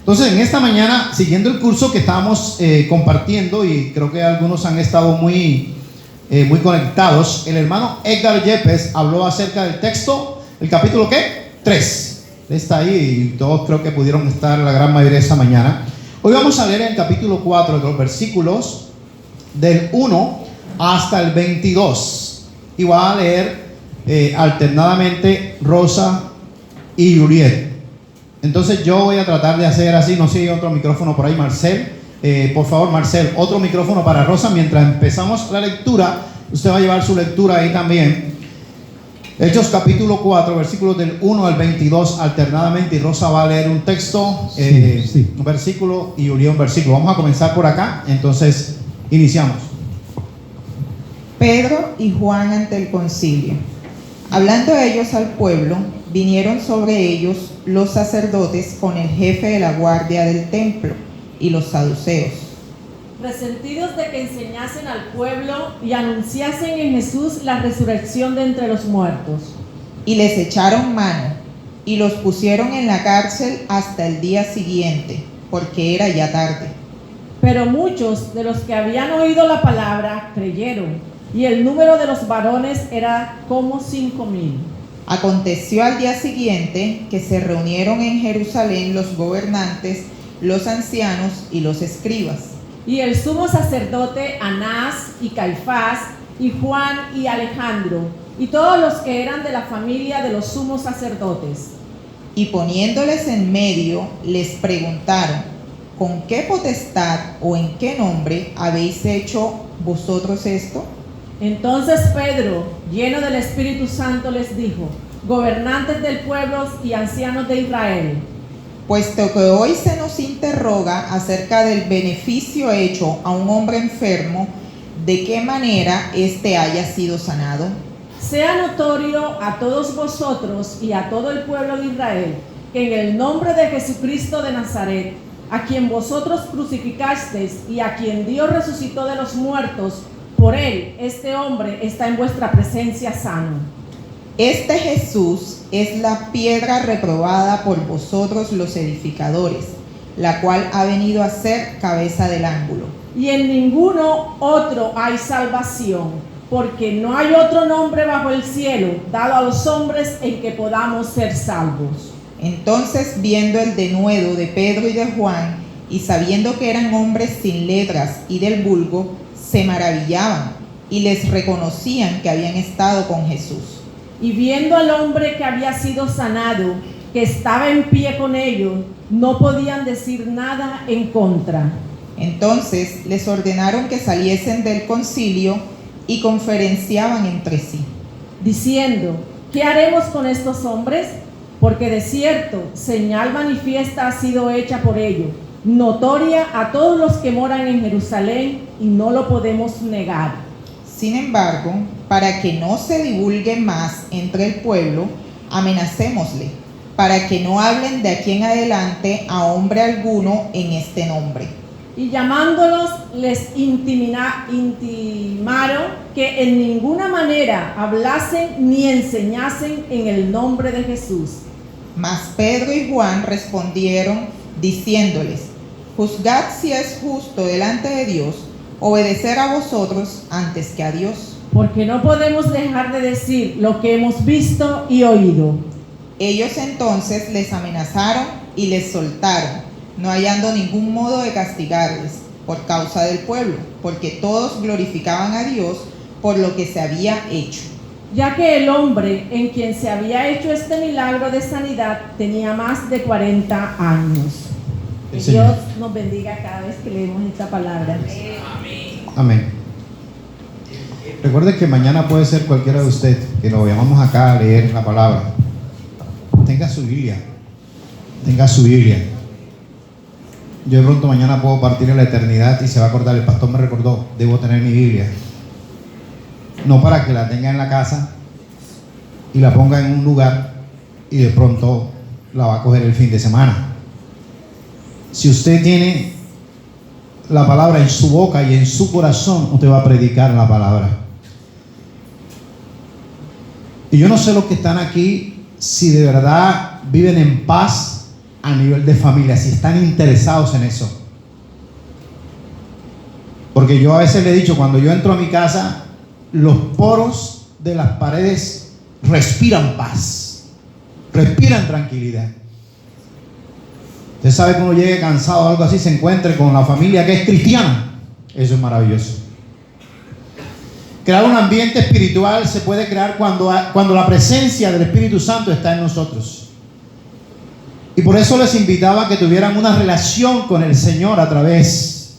Entonces, en esta mañana, siguiendo el curso que estábamos compartiendo, y creo que algunos han estado muy conectados, el hermano Edgar Yepes habló acerca del texto, el capítulo ¿qué? 3. Está ahí y todos creo que pudieron estar la gran mayoría esa mañana. Hoy vamos a leer el capítulo 4, los versículos del 1 hasta el 22. Y va a leer alternadamente Rosa y Juliet. Entonces yo voy a tratar de hacer así, no sé si hay otro micrófono por ahí, Marcel. Por favor, Marcel, otro micrófono para Rosa. Mientras empezamos la lectura, usted va a llevar su lectura ahí también. Hechos capítulo 4, versículos del 1 al 22 alternadamente, y Rosa va a leer un texto, un versículo, y Juliet un versículo. Vamos a comenzar por acá, entonces iniciamos. Pedro y Juan ante el concilio. Hablando ellos al pueblo, vinieron sobre ellos los sacerdotes con el jefe de la guardia del templo y los saduceos, resentidos de que enseñasen al pueblo y anunciasen en Jesús la resurrección de entre los muertos. y les echaron mano y los pusieron en la cárcel hasta el día siguiente, porque era ya tarde. Pero muchos de los que habían oído la palabra creyeron, y el número de los varones era como 5,000. Aconteció al día siguiente que se reunieron en Jerusalén los gobernantes, los ancianos y los escribas, Y el sumo sacerdote Anás y Caifás y Juan y Alejandro y todos los que eran de la familia de los sumos sacerdotes. y poniéndoles en medio les preguntaron: ¿con qué potestad o en qué nombre habéis hecho vosotros esto? Entonces Pedro, lleno del Espíritu Santo, les dijo: gobernantes del pueblo y ancianos de Israel, Puesto que hoy se nos interroga acerca del beneficio hecho a un hombre enfermo, ¿de qué manera éste haya sido sanado? sea notorio a todos vosotros y a todo el pueblo de Israel que en el nombre de Jesucristo de Nazaret, a quien vosotros crucificasteis y a quien Dios resucitó de los muertos, por él este hombre está en vuestra presencia sano. Este Jesús es la piedra reprobada por vosotros los edificadores, la cual ha venido a ser cabeza del ángulo. Y en ninguno otro hay salvación, porque no hay otro nombre bajo el cielo dado a los hombres en que podamos ser salvos. Entonces, viendo el denuedo de Pedro y de Juan, y sabiendo que eran hombres sin letras y del vulgo, se maravillaban y les reconocían que habían estado con Jesús. Y viendo al hombre que había sido sanado, que estaba en pie con ellos, no podían decir nada en contra. Entonces les ordenaron que saliesen del concilio y conferenciaban entre sí, diciendo: ¿qué haremos con estos hombres? Porque de cierto, señal manifiesta ha sido hecha por ellos, notoria a todos los que moran en Jerusalén, y no lo podemos negar. Sin embargo, para que no se divulgue más entre el pueblo, amenacémosle, para que no hablen de aquí en adelante a hombre alguno en este nombre. Y llamándolos, les intimaron que en ninguna manera hablasen ni enseñasen en el nombre de Jesús. Mas Pedro y Juan respondieron diciéndoles: juzgad si es justo delante de Dios obedecer a vosotros antes que a Dios. Porque no podemos dejar de decir lo que hemos visto y oído. Ellos entonces les amenazaron y les soltaron, no hallando ningún modo de castigarles por causa del pueblo, porque todos glorificaban a Dios por lo que se había hecho. Ya que el hombre en quien se había hecho este milagro de sanidad tenía más de 40 años. Que Dios nos bendiga cada vez que leemos esta palabra. Amén. Recuerde que mañana puede ser cualquiera de ustedes que lo llamamos acá a leer la palabra. Tenga su Biblia. Tenga su Biblia. Yo de pronto mañana puedo partir en la eternidad y se va a acordar, el pastor me recordó, debo tener mi Biblia. No para que la tenga en la casa y la ponga en un lugar y de pronto la va a coger el fin de semana. Si usted tiene la palabra en su boca y en su corazón, usted va a predicar la palabra. Y yo no sé los que están aquí si de verdad viven en paz a nivel de familia, si están interesados en eso. Porque yo a veces le he dicho, cuando yo entro a mi casa, los poros de las paredes respiran paz, respiran tranquilidad. Usted sabe que uno llegue cansado o algo así, se encuentre con la familia que es cristiana. Eso es maravilloso. Crear un ambiente espiritual se puede crear cuando la presencia del Espíritu Santo está en nosotros. Y por eso les invitaba a que tuvieran una relación con el Señor a través.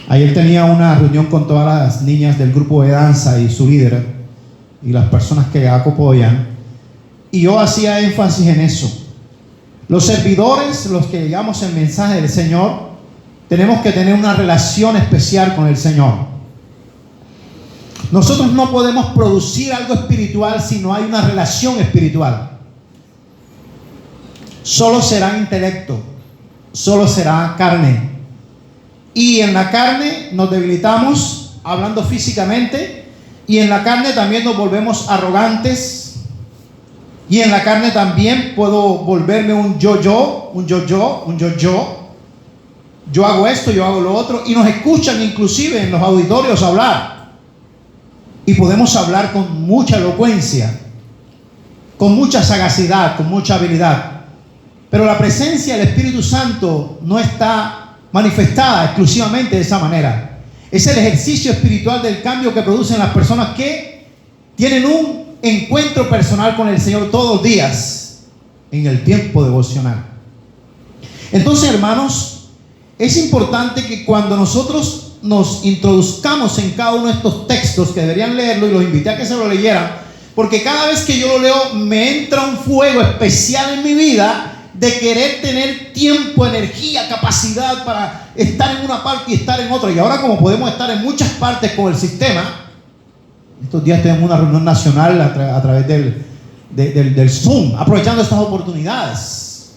Ayer tenía una reunión con todas las niñas del grupo de danza y su líder y las personas que apoyan. Y yo hacía énfasis en eso. Los servidores, los que llevamos el mensaje del Señor, tenemos que tener una relación especial con el Señor. Nosotros no podemos producir algo espiritual si no hay una relación espiritual. Solo será intelecto, solo será carne. Y en la carne nos debilitamos, hablando físicamente, y en la carne también nos volvemos arrogantes. Y en la carne también puedo volverme un yo. Yo hago esto, yo hago lo otro. Y nos escuchan inclusive en los auditorios hablar. Y podemos hablar con mucha elocuencia, con mucha sagacidad, con mucha habilidad. Pero la presencia del Espíritu Santo no está manifestada exclusivamente de esa manera. Es el ejercicio espiritual del cambio que producen las personas que tienen un encuentro personal con el Señor todos los días en el tiempo devocional. Entonces, hermanos, es importante que cuando nosotros nos introduzcamos en cada uno de estos textos, que deberían leerlo, y los invité a que se lo leyeran, porque cada vez que yo lo leo me entra un fuego especial en mi vida de querer tener tiempo, energía, capacidad para estar en una parte y estar en otra. Y ahora, como podemos estar en muchas partes con el sistema, estos días tenemos una reunión nacional a través del Zoom, aprovechando estas oportunidades.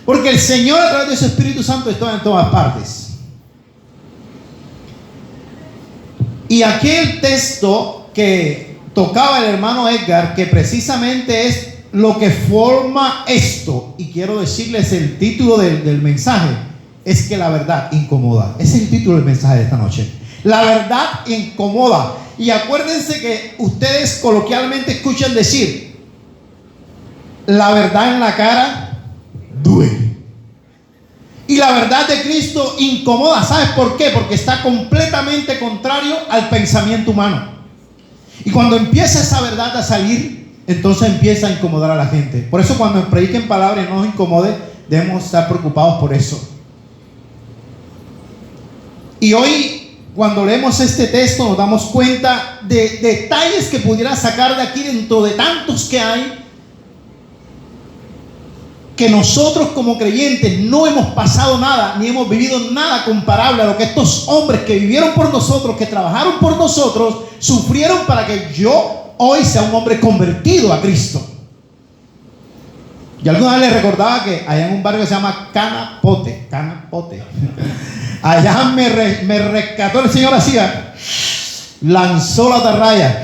Porque el Señor, a través de su Espíritu Santo, está en todas partes. Y aquel texto que tocaba el hermano Edgar, que precisamente es lo que forma esto, y quiero decirles el título del mensaje, es que la verdad incomoda. Ese es el título del mensaje de esta noche. La verdad incomoda. Y acuérdense que ustedes coloquialmente escuchan decir, la verdad en la cara duele. Y la verdad de Cristo incomoda. ¿Sabes por qué? Porque está completamente contrario al pensamiento humano. Y cuando empieza esa verdad a salir, entonces empieza a incomodar a la gente. Por eso cuando prediquen palabras y no nos incomode, debemos estar preocupados por eso. Y hoy, cuando leemos este texto, nos damos cuenta de detalles que pudiera sacar de aquí dentro de tantos que hay, que nosotros como creyentes no hemos pasado nada, ni hemos vivido nada comparable a lo que estos hombres que vivieron por nosotros, que trabajaron por nosotros, sufrieron para que yo hoy sea un hombre convertido a Cristo. Yo alguna vez les recordaba que allá en un barrio que se llama Canapote, allá me rescató el Señor así, lanzó la atarraya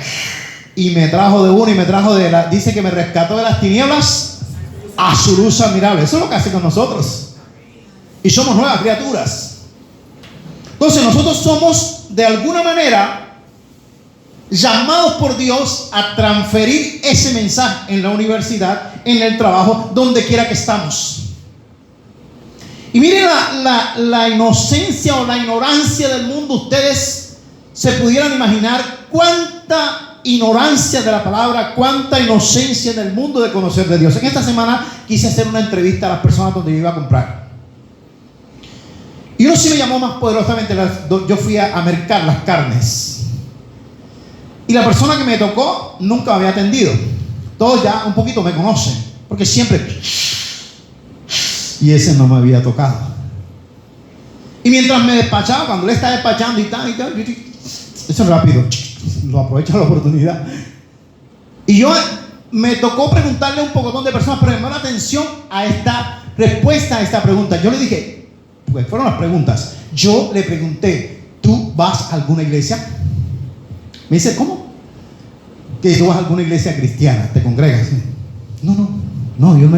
y me trajo de uno y me trajo dice que me rescató de las tinieblas a su luz admirable. Eso es lo que hace con nosotros. Y somos nuevas criaturas. Entonces nosotros somos de alguna manera llamados por Dios a transferir ese mensaje en la universidad, en el trabajo, donde quiera que estamos. Y miren la inocencia o la ignorancia del mundo. Ustedes se pudieran imaginar cuánta ignorancia de la palabra, cuánta inocencia en el mundo de conocer de Dios. En esta semana quise hacer una entrevista a las personas donde yo iba a comprar. Y uno sí me llamó más poderosamente. Yo fui a mercar las carnes. Y la persona que me tocó nunca me había atendido. Todos ya un poquito me conocen, porque siempre... Y ese no me había tocado. Y mientras me despachaba, cuando él está despachando y tal, eso es rápido, lo aprovecho la oportunidad. Y yo me tocó preguntarle a un pocotón de personas, pero me llamó la atención a esta respuesta a esta pregunta. Yo le dije, pues fueron las preguntas. Yo le pregunté, ¿tú vas a alguna iglesia? Me dice, ¿cómo? Que tú vas a alguna iglesia cristiana, te congregas. No, yo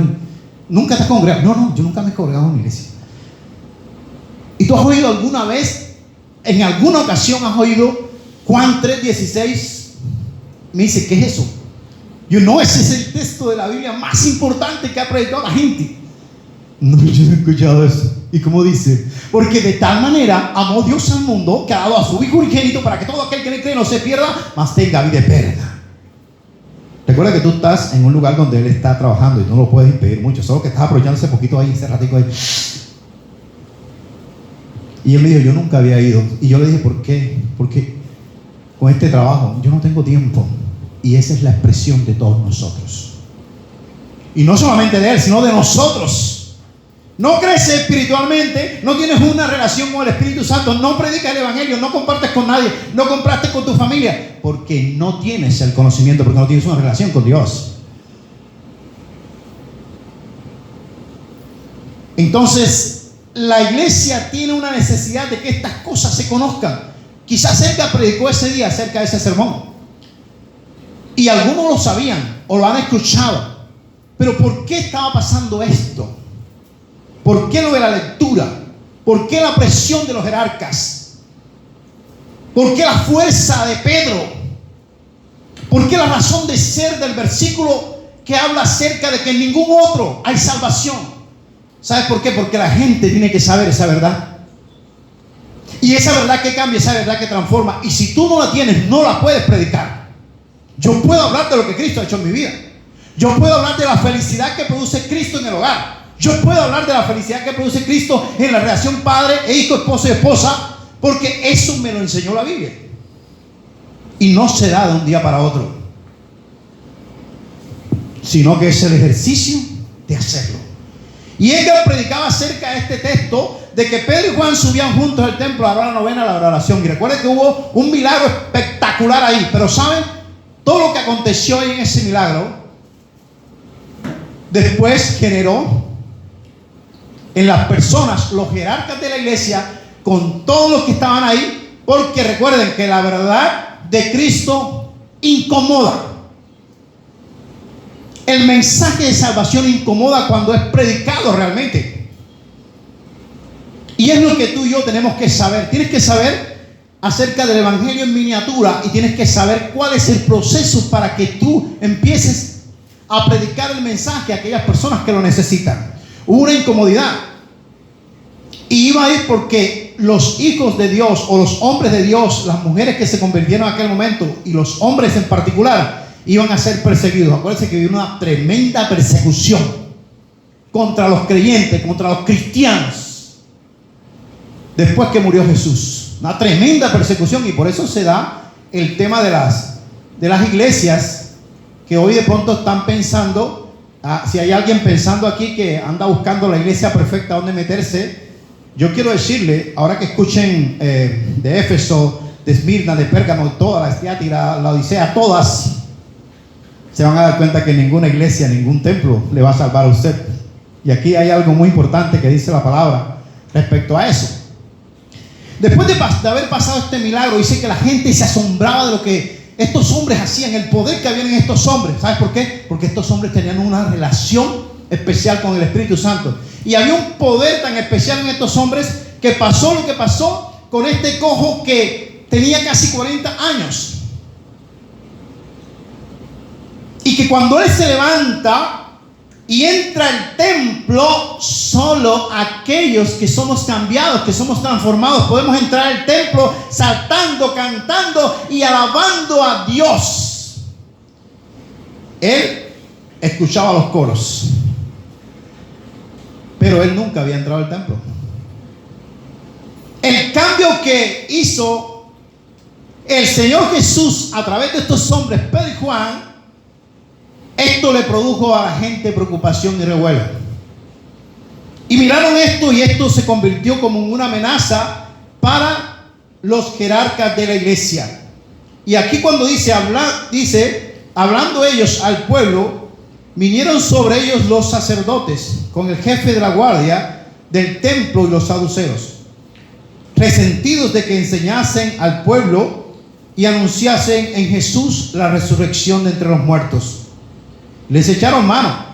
¿Nunca te has congregado? No, yo nunca me he congregado en una iglesia. ¿Y tú has oído alguna vez, en alguna ocasión has oído Juan 3:16? Me dice, ¿qué es eso? Yo, no, ese es el texto de la Biblia más importante que ha predicado la gente. No, yo no he escuchado eso. ¿Y cómo dice? Porque de tal manera amó Dios al mundo que ha dado a su Hijo unigénito para que todo aquel que le cree no se pierda, mas tenga vida eterna. Recuerda que tú estás en un lugar donde Él está trabajando y no lo puedes impedir mucho, solo que estás aprovechando ese poquito ahí, ese ratico ahí. Y él me dijo, yo nunca había ido. Y yo le dije, ¿por qué? Porque con este trabajo yo no tengo tiempo. Y esa es la expresión de todos nosotros. Y no solamente de Él, sino de nosotros. No creces espiritualmente, no tienes una relación con el Espíritu Santo, no predicas el Evangelio, no compartes con nadie, no compartes con tu familia, porque no tienes el conocimiento, porque no tienes una relación con Dios. Entonces, la iglesia tiene una necesidad de que estas cosas se conozcan. Quizás Edgar predicó ese día acerca de ese sermón. Y algunos lo sabían o lo han escuchado. Pero ¿por qué estaba pasando esto? ¿Por qué lo de la lectura? ¿Por qué la presión de los jerarcas? ¿Por qué la fuerza de Pedro? ¿Por qué la razón de ser del versículo que habla acerca de que en ningún otro hay salvación? ¿Sabes por qué? Porque la gente tiene que saber esa verdad. Y esa verdad que cambia, esa verdad que transforma. Y si tú no la tienes, no la puedes predicar. Yo puedo hablar de lo que Cristo ha hecho en mi vida. Yo puedo hablar de la felicidad que produce Cristo en el hogar. Yo puedo hablar de la felicidad que produce Cristo en la relación padre e hijo, esposo y esposa, porque eso me lo enseñó la Biblia. Y no se da de un día para otro, sino que es el ejercicio de hacerlo. Y Edgar predicaba acerca de este texto, de que Pedro y Juan subían juntos al templo a la novena, a la oración. Y recuerden que hubo un milagro espectacular ahí. Pero ¿saben? Todo lo que aconteció ahí en ese milagro, después generó en las personas, los jerarcas de la iglesia, con todos los que estaban ahí, porque recuerden que la verdad de Cristo incomoda. El mensaje de salvación incomoda cuando es predicado realmente. Y es lo que tú y yo tenemos que saber. Tienes que saber acerca del evangelio en miniatura y tienes que saber cuál es el proceso para que tú empieces a predicar el mensaje a aquellas personas que lo necesitan. Hubo una incomodidad. Y iba a ir porque los hijos de Dios o los hombres de Dios, las mujeres que se convirtieron en aquel momento y los hombres en particular, iban a ser perseguidos. Acuérdense que hubo una tremenda persecución contra los creyentes, contra los cristianos, después que murió Jesús. Una tremenda persecución, y por eso se da el tema de las iglesias que hoy de pronto están pensando, si hay alguien pensando aquí que anda buscando la iglesia perfecta donde meterse, yo quiero decirle, ahora que escuchen de Éfeso, de Esmirna, de Pérgamo, toda la Estiátira, la Odisea, todas, se van a dar cuenta que ninguna iglesia, ningún templo le va a salvar a usted. Y aquí hay algo muy importante que dice la palabra respecto a eso. Después de haber pasado este milagro, dice que la gente se asombraba de lo que estos hombres hacían, el poder que había en estos hombres. ¿Sabes por qué? Porque estos hombres tenían una relación especial con el Espíritu Santo. Y había un poder tan especial en estos hombres que pasó lo que pasó con este cojo que tenía casi 40 años. Y que cuando él se levanta y entra al templo, solo aquellos que somos cambiados, que somos transformados, podemos entrar al templo saltando, cantando y alabando a Dios. Él escuchaba los coros, pero él nunca había entrado al templo. El cambio que hizo el Señor Jesús a través de estos hombres, Pedro y Juan, esto le produjo a la gente preocupación y revuelo. Y miraron esto, y esto se convirtió como en una amenaza para los jerarcas de la iglesia. Y aquí cuando dice, hablando ellos al pueblo, vinieron sobre ellos los sacerdotes con el jefe de la guardia del templo y los saduceos, resentidos de que enseñasen al pueblo y anunciasen en Jesús la resurrección de entre los muertos. Les echaron mano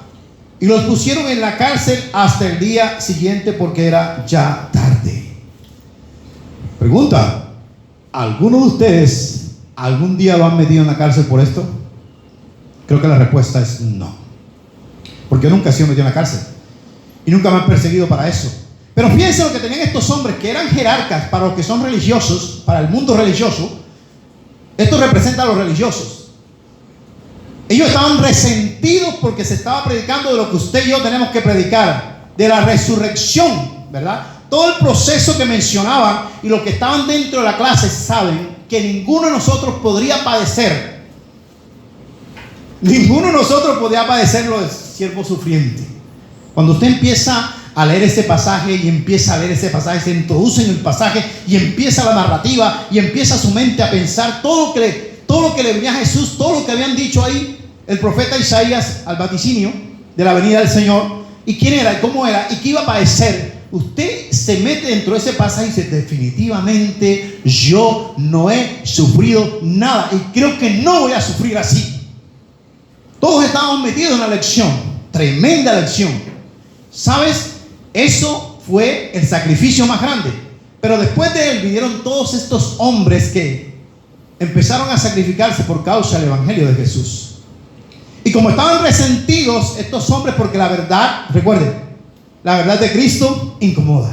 y y los pusieron en la cárcel hasta el día siguiente porque era ya tarde. Pregunta: ¿alguno de ustedes algún día lo han metido en la cárcel por esto? Creo que la respuesta es no, porque nunca he sido metido en la cárcel y nunca me han perseguido para eso. Pero fíjense lo que tenían estos hombres, que eran jerarcas para los que son religiosos, para el mundo religioso. Esto representa a los religiosos. Ellos estaban resentidos porque se estaba predicando de lo que usted y yo tenemos que predicar, de la resurrección, ¿verdad? Todo el proceso que mencionaban, y los que estaban dentro de la clase saben que ninguno de nosotros podría padecer. Ninguno de nosotros podía padecer lo del siervo sufriente. Cuando usted empieza a leer ese pasaje y empieza a leer ese pasaje, se introduce en el pasaje y empieza la narrativa y empieza su mente a pensar todo lo que le venía a Jesús, todo lo que habían dicho ahí el profeta Isaías al vaticinio de la venida del Señor, y quién era y cómo era y qué iba a padecer. Usted se mete dentro de ese pasaje y dice: definitivamente yo no he sufrido nada y creo que no voy a sufrir así. Todos estábamos metidos en una lección, tremenda lección. ¿Sabes? Eso fue el sacrificio más grande. Pero después de él vinieron todos estos hombres que empezaron a sacrificarse por causa del evangelio de Jesús. Y como estaban resentidos estos hombres, porque la verdad, recuerden, la verdad de Cristo incomoda.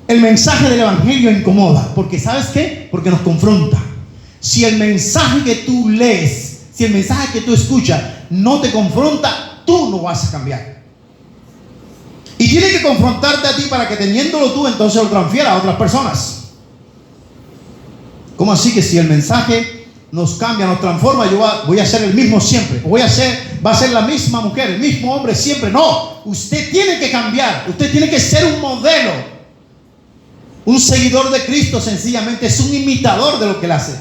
El mensaje del evangelio incomoda. Porque ¿sabes qué? Porque nos confronta. Si el mensaje que tú lees, si el mensaje que tú escuchas no te confronta, tú no vas a cambiar. Y tiene que confrontarte a ti para que, teniéndolo tú, entonces lo transfiera a otras personas. ¿Cómo así que si el mensaje nos cambia, nos transforma, yo voy a ser el mismo siempre? ¿O va a ser la misma mujer, el mismo hombre siempre? No, usted tiene que cambiar. Usted tiene que ser un modelo. Un seguidor de Cristo sencillamente es un imitador de lo que él hace.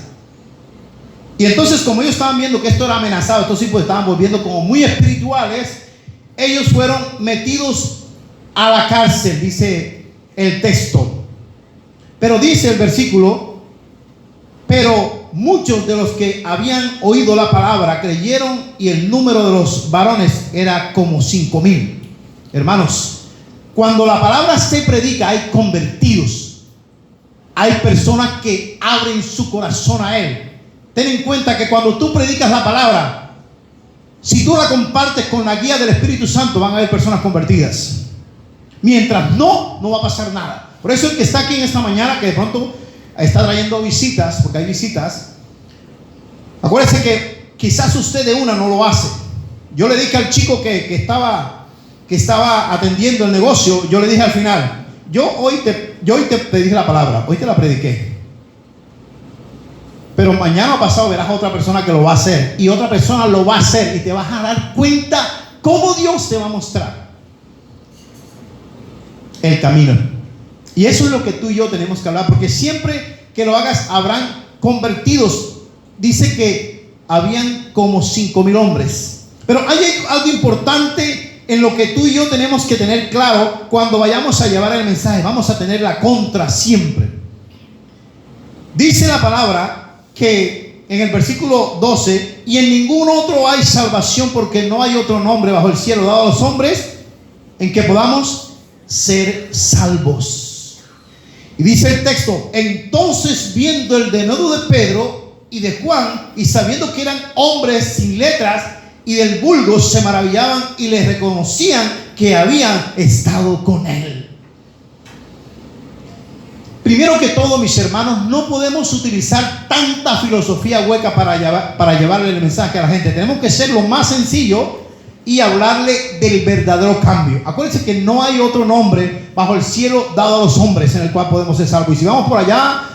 Y entonces, como ellos estaban viendo que esto era amenazado, estos tipos estaban volviendo como muy espirituales, ellos fueron metidos a la cárcel, dice el texto. Pero dice el versículo: pero muchos de los que habían oído la palabra creyeron, y el número de los varones era como 5,000. Hermanos, cuando la palabra se predica, hay convertidos, hay personas que abren su corazón a él. Ten en cuenta que cuando tú predicas la palabra, si tú la compartes con la guía del Espíritu Santo, van a haber personas convertidas. Mientras no va a pasar nada. Por eso el que está aquí en esta mañana, que de pronto está trayendo visitas, porque hay visitas, acuérdese que quizás usted de una no lo hace. Yo le dije al chico que estaba atendiendo el negocio, yo le dije al final: yo hoy te dije la palabra, hoy te la prediqué, pero mañana o pasado verás a otra persona que lo va a hacer, y otra persona lo va a hacer, y te vas a dar cuenta cómo Dios te va a mostrar el camino. Y eso es lo que tú y yo tenemos que hablar, porque siempre que lo hagas habrán convertidos. Dice que habían como 5,000 hombres. Pero hay algo importante en lo que tú y yo tenemos que tener claro cuando vayamos a llevar el mensaje. Vamos a tener la contra siempre. Dice la palabra que en el versículo 12: y en ningún otro hay salvación, porque no hay otro nombre bajo el cielo dado a los hombres en que podamos ser salvos. Y dice el texto: entonces, viendo el denuedo de Pedro y de Juan, y sabiendo que eran hombres sin letras y del vulgo, se maravillaban y les reconocían que habían estado con él. Primero que todo, mis hermanos, no podemos utilizar tanta filosofía hueca para llevarle el mensaje a la gente. Tenemos que ser lo más sencillo y hablarle del verdadero cambio. Acuérdense que no hay otro nombre bajo el cielo dado a los hombres en el cual podemos ser salvos. Y si vamos por allá,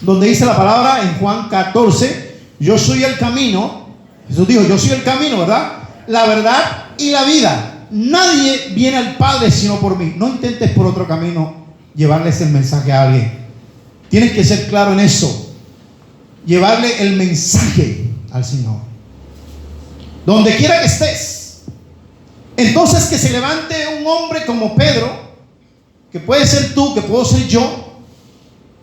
donde dice la palabra en Juan 14: yo soy el camino. Jesús dijo: yo soy el camino, ¿verdad?, la verdad y la vida. Nadie viene al Padre sino por mí. No intentes por otro camino llevarles el mensaje a alguien. Tienes que ser claro en eso. Llevarle el mensaje al Señor, donde quiera que estés. Entonces, que se levante un hombre como Pedro, que puede ser tú, que puedo ser yo,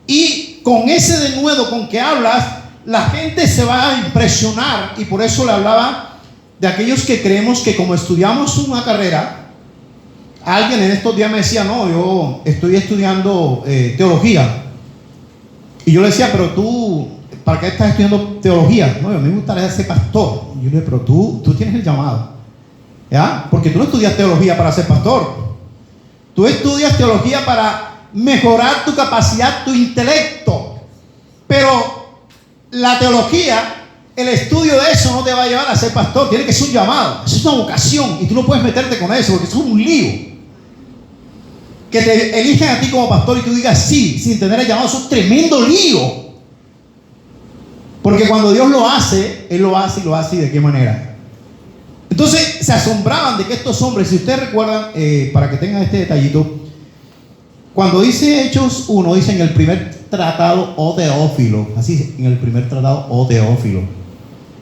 y con ese denuedo con que hablas, la gente se va a impresionar. Y por eso le hablaba de aquellos que creemos que como estudiamos una carrera, alguien en estos días me decía, no, yo estoy estudiando teología. Y yo le decía, pero tú, ¿para qué estás estudiando teología? No, a mí me gustaría ser pastor. Y yo le dije, pero tú tienes el llamado, ¿ya? Porque tú no estudias teología para ser pastor. Tú estudias teología para mejorar tu capacidad, tu intelecto. Pero la teología, el estudio de eso no te va a llevar a ser pastor. Tiene que ser un llamado, eso es una vocación. Y tú no puedes meterte con eso, porque eso es un lío. Que te eligen a ti como pastor y tú digas sí, sin tener el llamado, eso es un tremendo lío. Porque cuando Dios lo hace, Él lo hace y lo hace, ¿y de qué manera? Entonces se asombraban de que estos hombres, si ustedes recuerdan, para que tengan este detallito, cuando dice Hechos 1, dice en el primer tratado, o Teófilo, así, en el primer tratado, o Teófilo.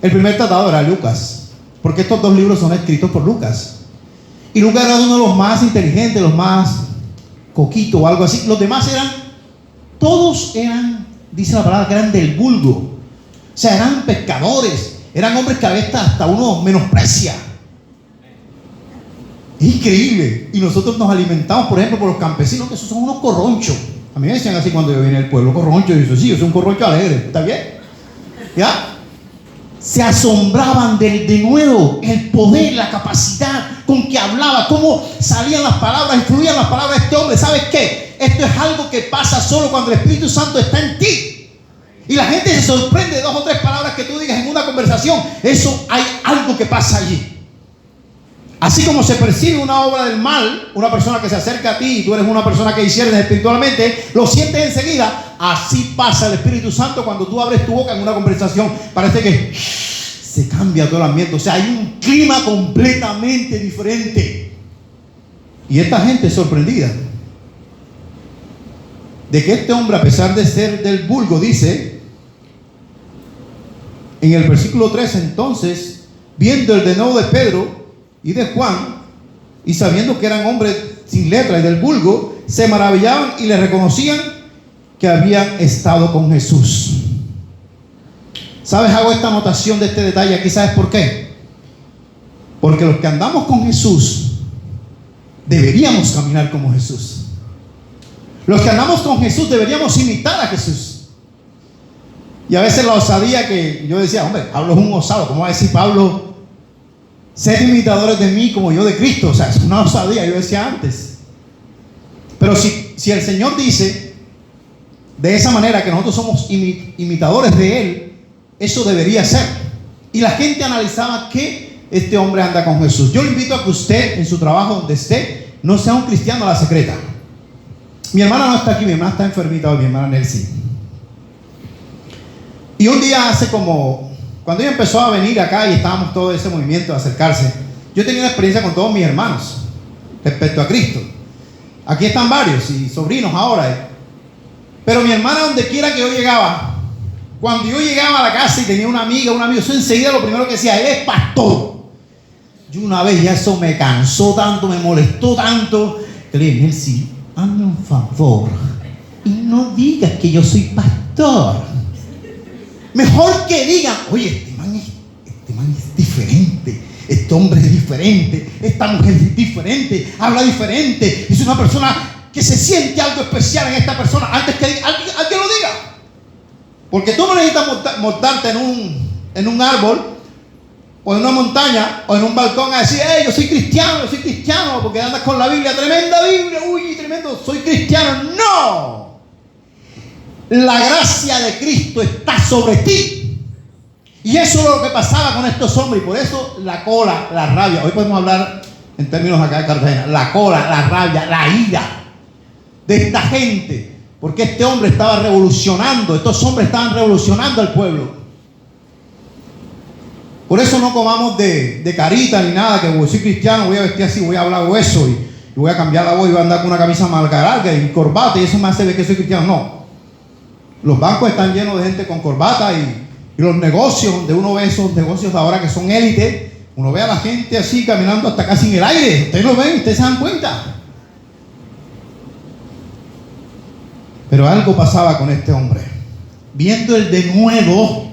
El primer tratado era Lucas, porque estos dos libros son escritos por Lucas. Y Lucas era uno de los más inteligentes, los más coquito o algo así. Los demás todos eran, dice la palabra, que eran del vulgo. O sea, eran pescadores, eran hombres que a veces hasta uno menosprecia. Es increíble. Y nosotros nos alimentamos, por ejemplo, por los campesinos, que esos son unos corronchos. A mí me decían así cuando yo vine al pueblo, corroncho. Y yo decía, sí, yo soy un corroncho alegre. ¿Está bien? ¿Ya? Se asombraban del denuedo, el poder, la capacidad con que hablaba, cómo salían las palabras, influían las palabras de este hombre. ¿Sabes qué? Esto es algo que pasa solo cuando el Espíritu Santo está en ti. Y la gente se sorprende de 2 o 3 palabras que tú digas en una conversación. Eso, hay algo que pasa allí. Así como se percibe una obra del mal, una persona que se acerca a ti y tú eres una persona que disciernes espiritualmente, lo sientes enseguida. Así pasa el Espíritu Santo cuando tú abres tu boca en una conversación. Parece que se cambia todo el ambiente. O sea, hay un clima completamente diferente. Y esta gente es sorprendida de que este hombre, a pesar de ser del vulgo, dice en el versículo 3, entonces, viendo el denuedo de Pedro y de Juan, y sabiendo que eran hombres sin letra y del vulgo, se maravillaban y le reconocían que habían estado con Jesús. ¿Sabes? Hago esta anotación de este detalle aquí. ¿Sabes por qué? Porque los que andamos con Jesús deberíamos caminar como Jesús. Los que andamos con Jesús deberíamos imitar a Jesús. Y a veces la osadía que yo decía, hombre, Pablo es un osado. ¿Cómo va a decir Pablo, sed imitadores de mí como yo de Cristo? O sea, es una osadía, yo decía antes. Pero si el Señor dice de esa manera que nosotros somos imitadores de Él, eso debería ser. Y la gente analizaba que este hombre anda con Jesús. Yo le invito a que usted, en su trabajo donde esté, no sea un cristiano a la secreta. Mi hermana no está aquí, mi hermana está enfermita hoy, mi hermana Nelsie. Y un día cuando ella empezó a venir acá y estábamos todo ese movimiento de acercarse, yo tenía una experiencia con todos mis hermanos respecto a Cristo. Aquí están varios y sobrinos ahora. Pero mi hermana, donde quiera que yo llegaba, cuando yo llegaba a la casa y tenía una amiga, un amigo, eso enseguida lo primero que decía, él es pastor. Yo una vez ya eso me cansó tanto, me molestó tanto, que le dije, Nelsie, hazme un favor y no digas que yo soy pastor. Mejor que digan, oye, este man es diferente, este hombre es diferente, esta mujer es diferente, habla diferente, es una persona que se siente algo especial en esta persona, antes que alguien lo diga. Porque tú no necesitas montarte en un árbol, o en una montaña, o en un balcón a decir, yo soy cristiano, porque andas con la Biblia, tremenda Biblia, uy, tremendo, soy cristiano. No. La gracia de Cristo está sobre ti. Y eso es lo que pasaba con estos hombres. Y por eso la cola, la rabia, hoy podemos hablar en términos acá de Cartagena, la cola, la rabia, la ira de esta gente. Porque este hombre estaba revolucionando, estos hombres estaban revolucionando al pueblo. Por eso no comamos de carita ni nada, que soy cristiano, voy a vestir así, voy a hablar hueso y voy a cambiar la voz y voy a andar con una camisa larga y corbata y eso me hace ver que soy cristiano. No. Los bancos están llenos de gente con corbata y los negocios, donde uno ve esos negocios de ahora que son élite, uno ve a la gente así caminando hasta casi en el aire. Ustedes lo ven, ustedes se dan cuenta. Pero algo pasaba con este hombre. Viendo el denuedo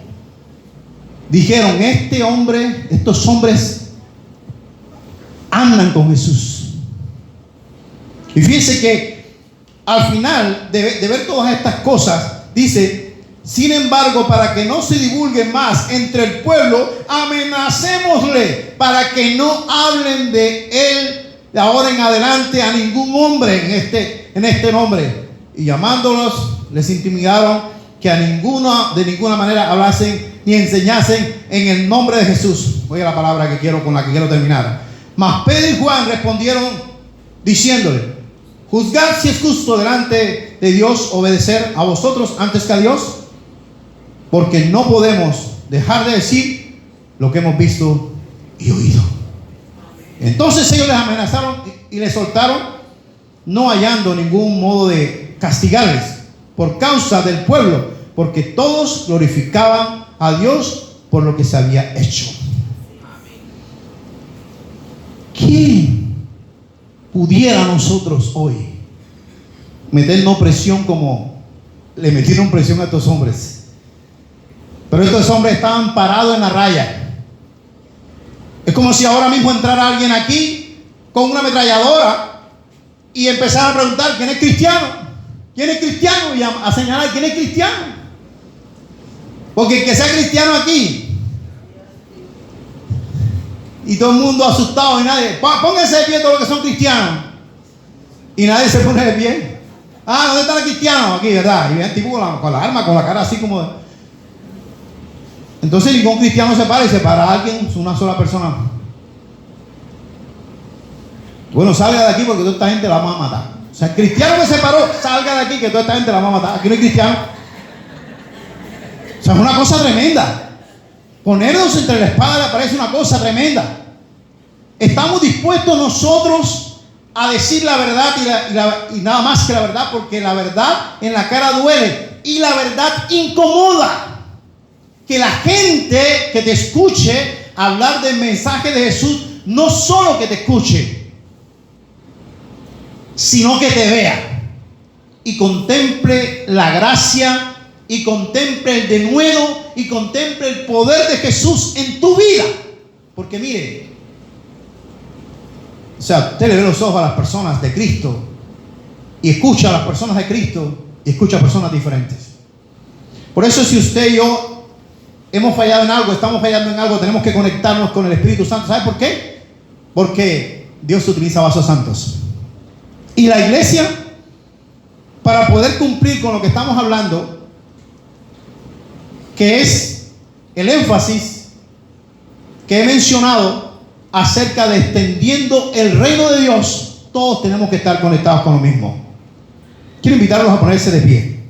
dijeron, estos hombres andan con Jesús. Y fíjense que al final de ver todas estas cosas, dice, sin embargo, para que no se divulgue más entre el pueblo, amenacémosle para que no hablen de él de ahora en adelante a ningún hombre en este nombre. Y llamándolos, les intimidaron que de ninguna manera hablasen ni enseñasen en el nombre de Jesús. Oye la palabra con la que quiero terminar. Mas Pedro y Juan respondieron diciéndole, juzgad si es justo delante de Dios obedecer a vosotros antes que a Dios, porque no podemos dejar de decir lo que hemos visto y oído. Entonces ellos les amenazaron y les soltaron, no hallando ningún modo de castigarles por causa del pueblo, porque todos glorificaban a Dios por lo que se había hecho. ¿Quién pudiera nosotros hoy meternos presión como le metieron presión a estos hombres? Pero estos hombres estaban parados en la raya. Es como si ahora mismo entrara alguien aquí con una ametralladora y empezara a preguntar ¿quién es cristiano? ¿Quién es cristiano? Y a señalar ¿quién es cristiano? Porque el que sea cristiano aquí, y todo el mundo asustado y nadie, pónganse de pie todos los que son cristianos, y nadie se pone de pie. ¿Dónde están los cristianos? Aquí, ¿verdad? Y viene tipo con la arma, con la cara así como... Entonces ningún cristiano se para y se para a alguien, una sola persona. Bueno, salga de aquí porque toda esta gente la vamos a matar. O sea, el cristiano que se paró, salga de aquí que toda esta gente la vamos a matar. Aquí no hay cristiano. O sea, es una cosa tremenda. Ponernos entre la espada y la pared es una cosa tremenda. Estamos dispuestos nosotros a decir la verdad y nada más que la verdad, porque la verdad en la cara duele y la verdad incomoda. Que la gente que te escuche hablar del mensaje de Jesús, no solo que te escuche, sino que te vea y contemple la gracia y contemple el denuedo y contemple el poder de Jesús en tu vida. Porque mire, o sea, usted le ve los ojos a las personas de Cristo y escucha a las personas de Cristo y escucha a personas diferentes. Por eso si usted y yo hemos fallado en algo, estamos fallando en algo, tenemos que conectarnos con el Espíritu Santo. ¿Sabe por qué? Porque Dios utiliza vasos santos. Y la iglesia, para poder cumplir con lo que estamos hablando, que es el énfasis que he mencionado acerca de extendiendo el reino de Dios, todos tenemos que estar conectados con lo mismo. Quiero invitarlos a ponerse de pie.